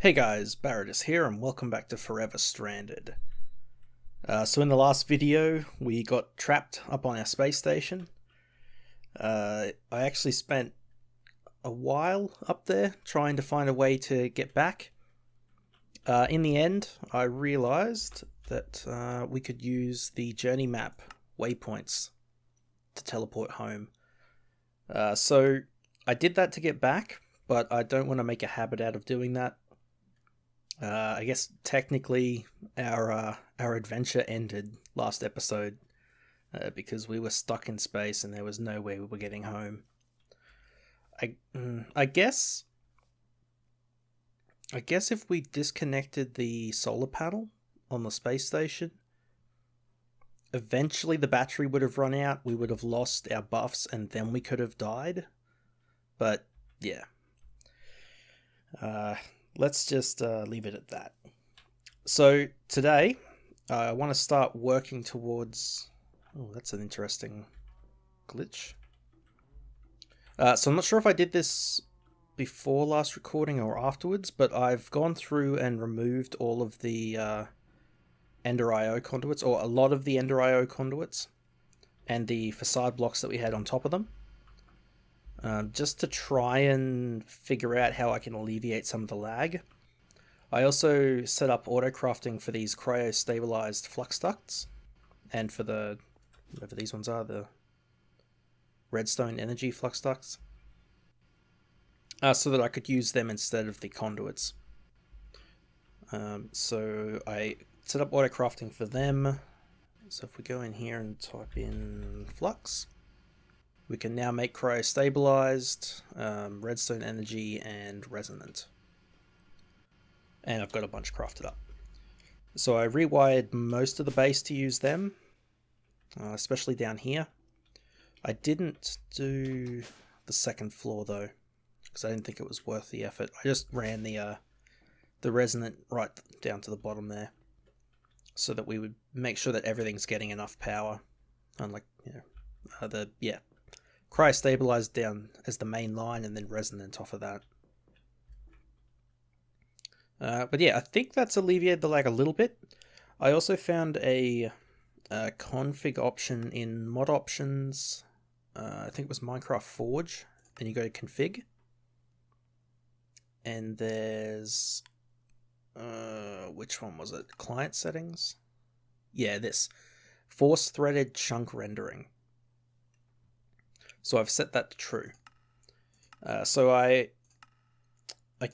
Hey guys, Barretus here and welcome back to Forever Stranded. So in the last video, we got trapped up on our space station. I actually spent a while up there trying to find a way to get back. In the end, I realized that we could use the journey map waypoints to teleport home. So I did that to get back, but I don't want to make a habit out of doing that. I guess technically our adventure ended last episode because we were stuck in space and there was no way we were getting home. I guess if we disconnected the solar panel on the space station, eventually the battery would have run out, we would have lost our buffs, and then we could have died. But yeah. Let's just leave it at that. So today, I want to start working towards... Oh, that's an interesting glitch. So I'm not sure if I did this before last recording or afterwards, but I've gone through and removed all of the Ender IO conduits, or a lot of the Ender IO conduits, and the facade blocks that we had on top of them. Just to try and figure out how I can alleviate some of the lag. I also set up auto-crafting for these cryo-stabilized flux ducts, and for the, whatever these ones are, the redstone energy flux ducts, so that I could use them instead of the conduits. So I set up auto-crafting for them. So if we go in here and type in flux, we can now make cryo-stabilized, redstone energy, and resonant. And I've got a bunch crafted up. So I rewired most of the base to use them, especially down here. I didn't do the second floor though, because I didn't think it was worth the effort. I just ran the resonant right down to the bottom there, so that we would make sure that everything's getting enough power. Unlike, cryo-stabilized down as the main line, and then resonant off of that. But yeah, I think that's alleviated the lag a little bit. I also found a config option in mod options. I think it was Minecraft Forge, and you go to config, and there's which one was it? Client settings. Yeah, this force threaded chunk rendering. So I've set that to true. So I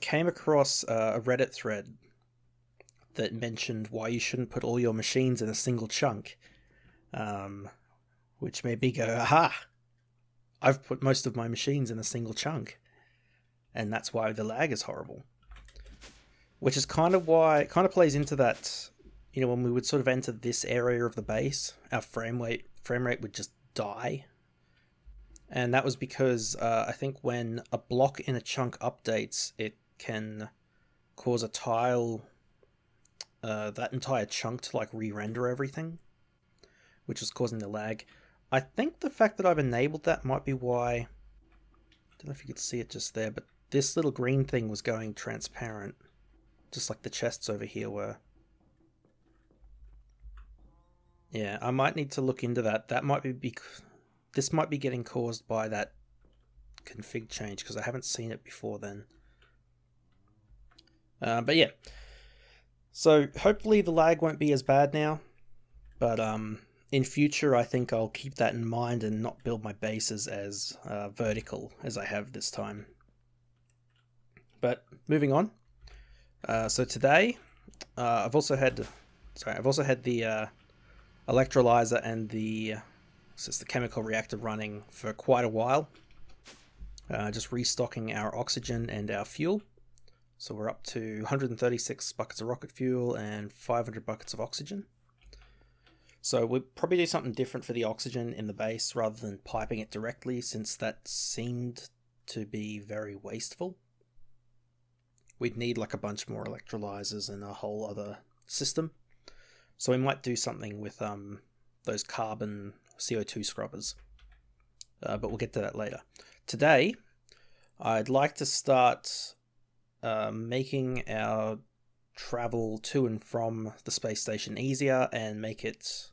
came across a Reddit thread that mentioned why you shouldn't put all your machines in a single chunk, which made me go, aha! I've put most of my machines in a single chunk, and that's why the lag is horrible. Which is kind of why it kind of plays into that, when we would sort of enter this area of the base, our frame rate would just die. And that was because I think when a block in a chunk updates, it can cause a tile, that entire chunk to re-render everything, which is causing the lag. I think the fact that I've enabled that might be why. I don't know if you could see it just there, but this little green thing was going transparent, just like the chests over here were. Yeah, I might need to look into that. That might be this might be getting caused by that config change, because I haven't seen it before then. But yeah, so hopefully the lag won't be as bad now, but in future I think I'll keep that in mind and not build my bases as vertical as I have this time. But moving on, so today I've also had the electrolyzer and the chemical reactor running for quite a while. Just restocking our oxygen and our fuel. So we're up to 136 buckets of rocket fuel and 500 buckets of oxygen. So we'll probably do something different for the oxygen in the base rather than piping it directly, since that seemed to be very wasteful. We'd need a bunch more electrolyzers and a whole other system. So we might do something with those carbon CO2 scrubbers. But we'll get to that later. Today, I'd like to start making our travel to and from the space station easier and make it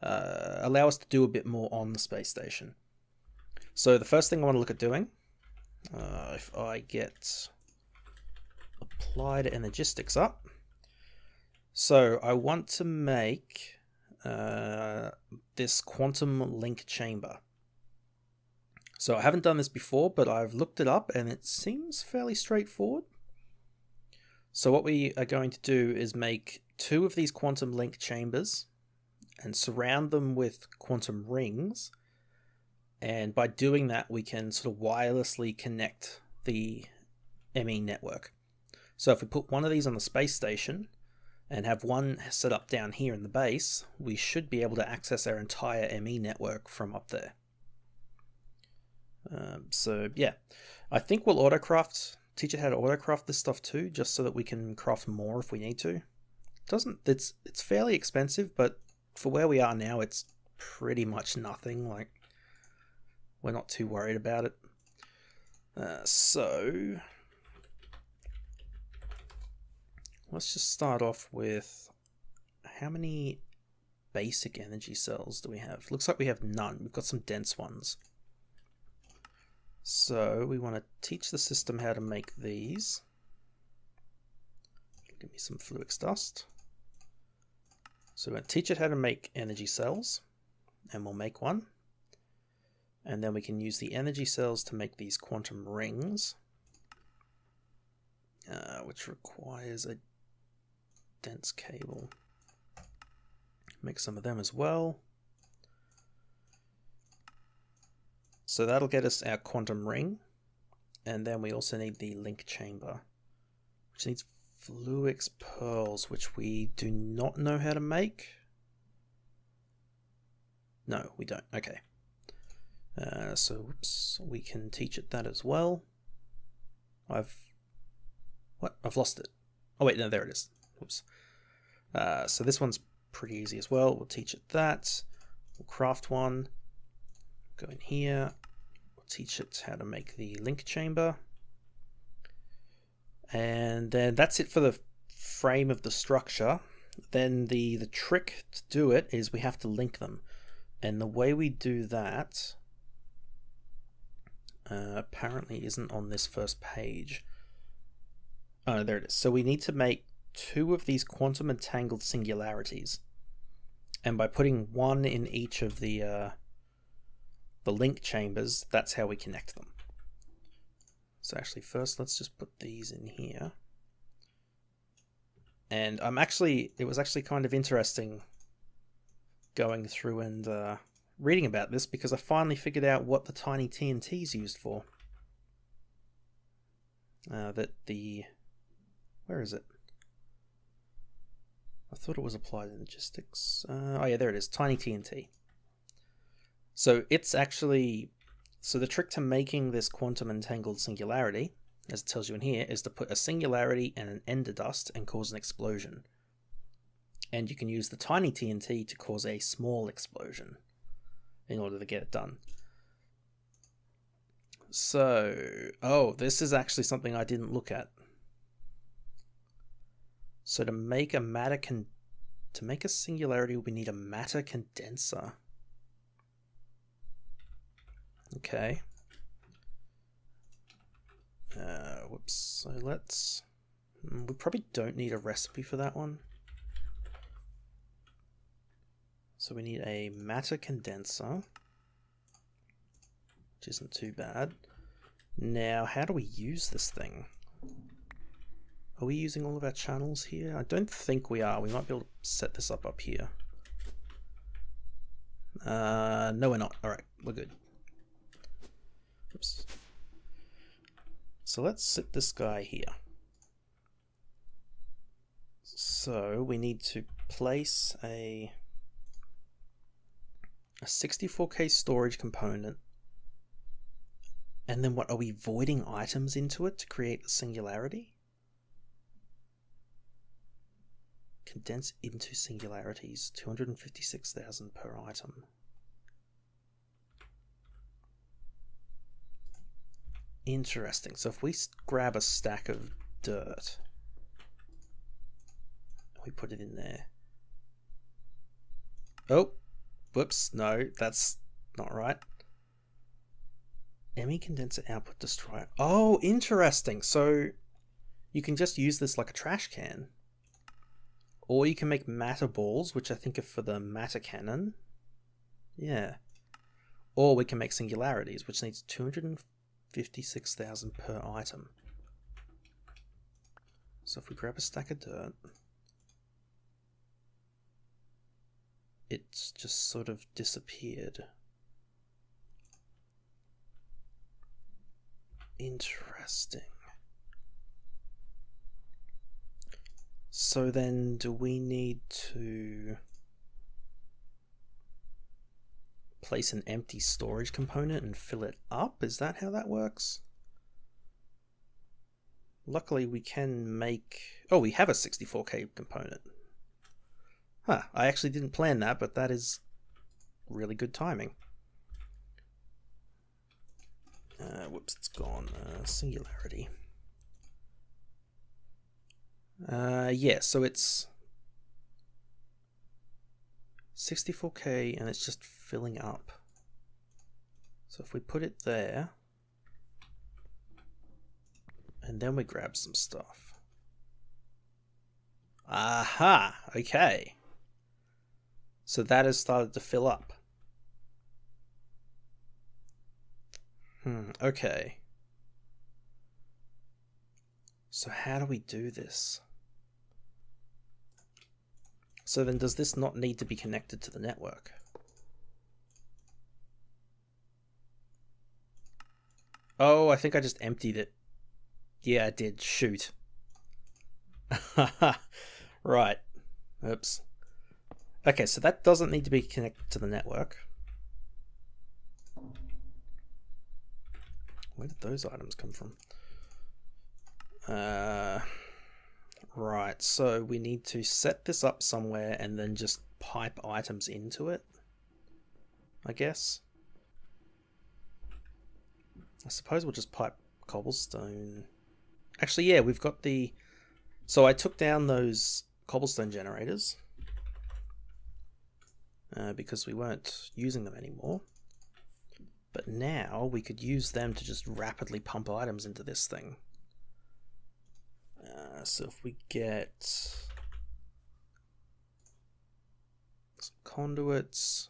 allow us to do a bit more on the space station. So the first thing I want to look at doing, if I get Applied Energistics up, so I want to make this quantum link chamber. So I haven't done this before, but I've looked it up and it seems fairly straightforward. So what we are going to do is make 2 of these quantum link chambers and surround them with quantum rings. And by doing that, we can sort of wirelessly connect the ME network. So if we put one of these on the space station and have one set up down here in the base, we should be able to access our entire ME network from up there. So yeah, I think we'll teach it how to autocraft this stuff too, just so that we can craft more if we need to. It's fairly expensive, but for where we are now, it's pretty much nothing. Like, we're not too worried about it. So let's just start off with how many basic energy cells do we have? Looks like we have none. We've got some dense ones. So we want to teach the system how to make these. Give me some fluix dust. So we're going to teach it how to make energy cells, and we'll make one. And then we can use the energy cells to make these quantum rings, which requires a dense cable. Make some of them as well. So that'll get us our quantum ring, and then we also need the link chamber, which needs fluix pearls, which we do not know how to make. No, we don't. Okay. So whoops, we can teach it that as well. I've lost it. Oh wait, no, there it is. Whoops. So this one's pretty easy as well. We'll teach it that. We'll craft one. Go in here, we'll teach it how to make the link chamber, and then that's it for the frame of the structure. Then the trick to do it is we have to link them, and the way we do that apparently isn't on this first page. Oh, there it is. So we need to make 2 of these quantum entangled singularities, and by putting one in each of the link chambers, that's how we connect them. So actually first let's just put these in here. And it was actually kind of interesting going through and reading about this, because I finally figured out what the tiny TNT is used for. Where is it? I thought it was Applied Energistics. Oh yeah, there it is, tiny TNT. So the trick to making this quantum entangled singularity, as it tells you in here, is to put a singularity and an ender dust and cause an explosion. And you can use the tiny TNT to cause a small explosion in order to get it done. So, this is actually something I didn't look at. So to make a singularity, we need a matter condenser. Okay. Whoops. So we probably don't need a recipe for that one. So we need a matter condenser, which isn't too bad. Now, how do we use this thing? Are we using all of our channels here? I don't think we are. We might be able to set this up here. No, we're not. All right, we're good. Oops. So let's sit this guy here. So we need to place a 64K storage component. And then what, are we voiding items into it to create the singularity? Condense into singularities, 256,000 per item. Interesting. So if we grab a stack of dirt. We put it in there. Oh, whoops, no, that's not right. ME condenser output destroyer. Oh, interesting. So you can just use this like a trash can. Or you can make matter balls, which I think are for the matter cannon. Yeah. Or we can make singularities, which needs 256,000 per item. So if we grab a stack of dirt, it's just sort of disappeared. Interesting. So then do we need to place an empty storage component and fill it up? Is that how that works? Luckily we can make... Oh, we have a 64K component. Huh, I actually didn't plan that, but that is really good timing. Whoops, it's gone. Singularity. Yeah, so it's 64K and it's just filling up. So if we put it there, and then we grab some stuff. Aha, okay. So that has started to fill up. Okay. So how do we do this? So then does this not need to be connected to the network? Oh, I think I just emptied it. Yeah, I did. Shoot. Right. Oops. Okay, so that doesn't need to be connected to the network. Where did those items come from? Right, so we need to set this up somewhere and then just pipe items into it, I guess. I suppose we'll just pipe cobblestone. Actually, yeah, we've got the... So I took down those cobblestone generators because we weren't using them anymore. But now we could use them to just rapidly pump items into this thing. So if we get some conduits,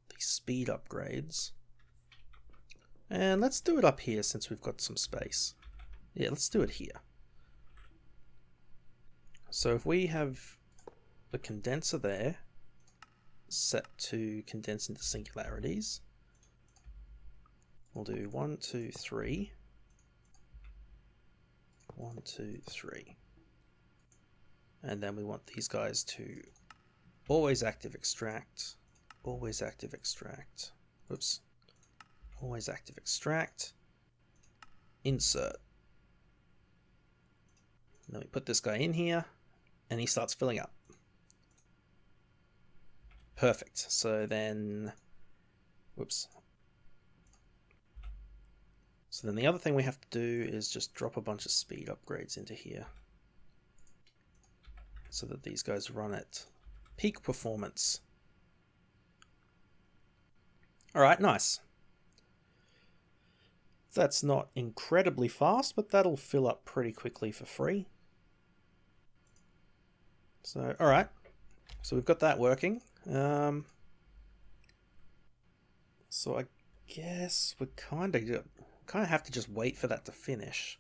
these speed upgrades, and let's do it up here since we've got some space. Yeah, let's do it here. So if we have the condenser there set to condense into singularities, we'll do 1, 2, 3. 1, 2, 3. And then we want these guys to always active extract, always active extract. Whoops. Always active extract, insert. And then we put this guy in here and he starts filling up. Perfect. So then, whoops. So then the other thing we have to do is just drop a bunch of speed upgrades into here so that these guys run at peak performance. Alright, nice. That's not incredibly fast, but that'll fill up pretty quickly for free. So, alright. So we've got that working. So I guess we kind of have to just wait for that to finish.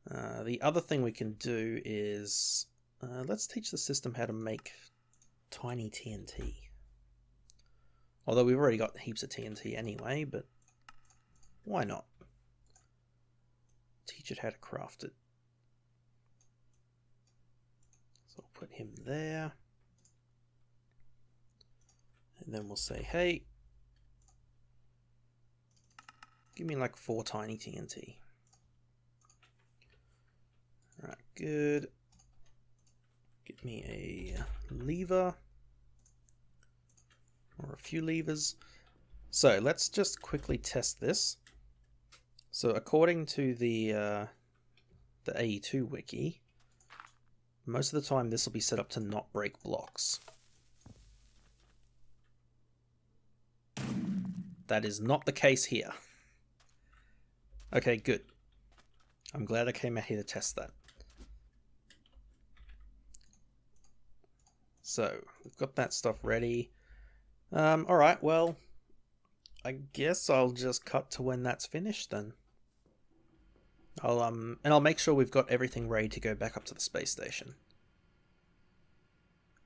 The other thing we can do is let's teach the system how to make tiny TNT. Although we've already got heaps of TNT anyway, but why not? Teach it how to craft it. So I'll put him there. And then we'll say, hey, give me like 4 tiny TNT. Alright, good. Get me a lever. Or a few levers. So let's just quickly test this. So according to the the AE2 wiki, most of the time this will be set up to not break blocks. That is not the case here. Okay, good. I'm glad I came out here to test that. So, we've got that stuff ready. Alright, well, I guess I'll just cut to when that's finished then. I'll make sure we've got everything ready to go back up to the space station.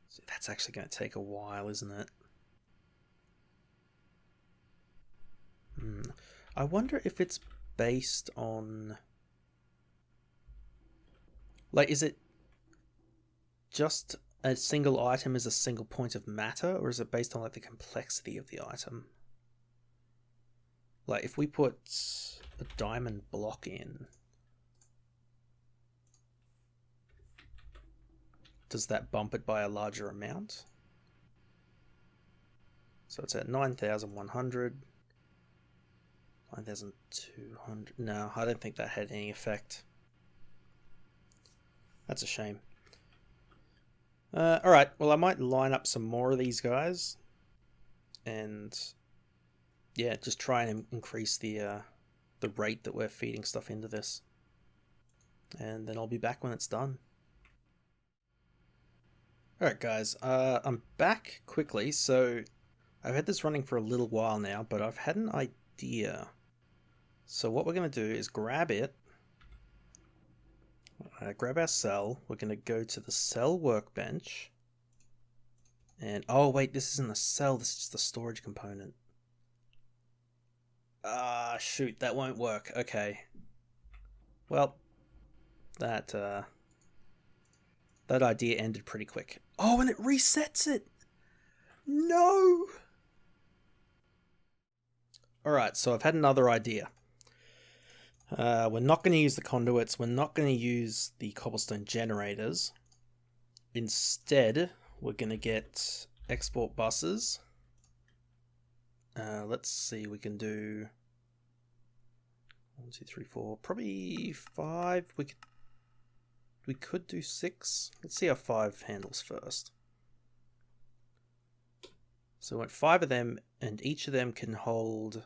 So that's actually going to take a while, isn't it? I wonder if it's based on... Like, is it just a single item is a single point of matter, or is it based on like the complexity of the item? Like, if we put a diamond block in, does that bump it by a larger amount? So it's at 9,100. 9,200. No, I don't think that had any effect. That's a shame. Alright, well I might line up some more of these guys. And yeah, just try and increase the rate that we're feeding stuff into this. And then I'll be back when it's done. Alright guys, I'm back quickly. So I've had this running for a little while now, but I've had an idea. So what we're going to do is grab it. Grab our cell. We're going to go to the cell workbench. And, oh wait, this isn't a cell, this is the storage component. Ah, shoot, that won't work. Okay. Well, that idea ended pretty quick. Oh, and it resets it! No! Alright, so I've had another idea. We're not going to use the conduits, we're not going to use the cobblestone generators. Instead, we're going to get export buses. Let's see, we can do 1, 2, 3, 4, probably 5. We could do 6. Let's see how 5 handles first. So we want 5 of them, and each of them can hold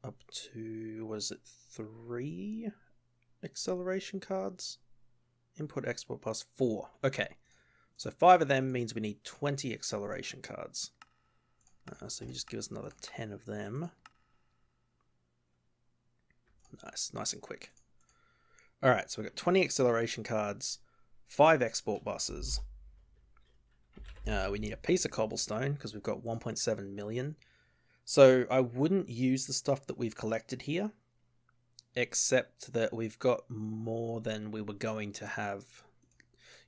up to, what is it, 3 acceleration cards? Input export plus 4. Okay, so 5 of them means we need 20 acceleration cards. So you just give us another 10 of them. Nice and quick. Alright, so we've got 20 acceleration cards, 5 export buses. We need a piece of cobblestone because we've got 1.7 million. So I wouldn't use the stuff that we've collected here, except that we've got more than we were going to have.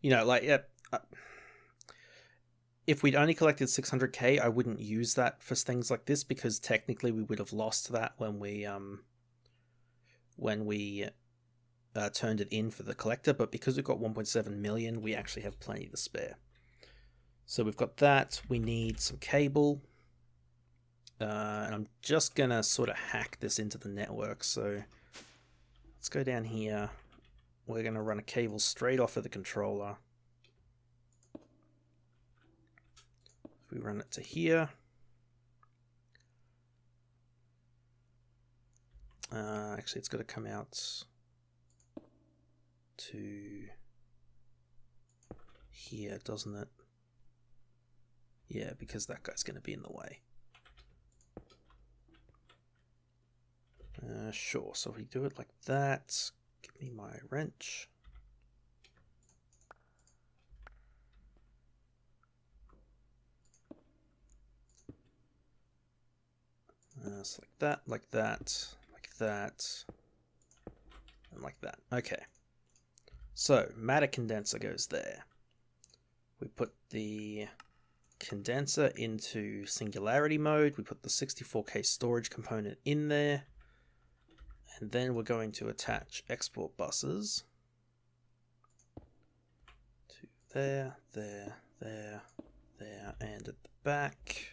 You know, like, if we'd only collected 600k, I wouldn't use that for things like this, because technically we would have lost that when we turned it in for the collector. But because we've got 1.7 million, we actually have plenty to spare. So we've got that. We need some cable. And I'm just gonna sort of hack this into the network. So let's go down here. We're gonna run a cable straight off of the controller. If we run it to here, actually it's got to come out to here, doesn't it? Yeah, because that guy's going to be in the way. Sure, so if we do it like that, give me my wrench. So like that, like that, like that, and like that. Okay. So, matter condenser goes there. We put the condenser into singularity mode. We put the 64k storage component in there. And then we're going to attach export buses to there, there, there, there, and at the back.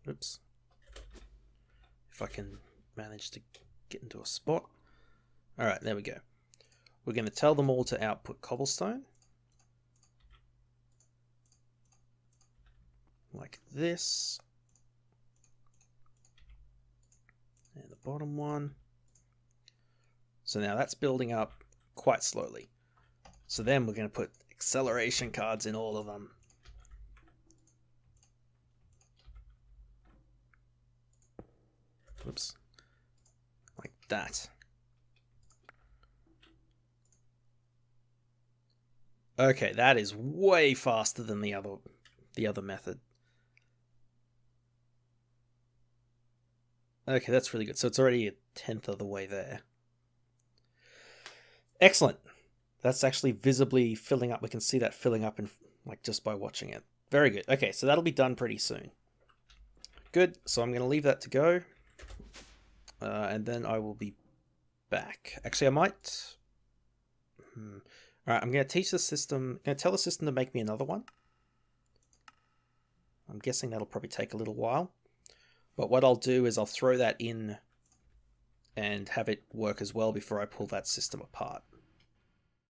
Oops. If I can manage to get into a spot. Alright, there we go. We're going to tell them all to output cobblestone. Like this. And the bottom one. So now that's building up quite slowly. So then we're going to put acceleration cards in all of them. Oops. Like that. Okay, that is way faster than the other method. Okay, that's really good. So it's already a 10th of the way there. Excellent. That's actually visibly filling up. We can see that filling up in like just by watching it. Very good. Okay, so that'll be done pretty soon. Good. So I'm going to leave that to go. And then I will be back. Actually, I might... Alright, I'm going to teach the system... I'm going to tell the system to make me another one. I'm guessing that'll probably take a little while. But what I'll do is I'll throw that in and have it work as well before I pull that system apart.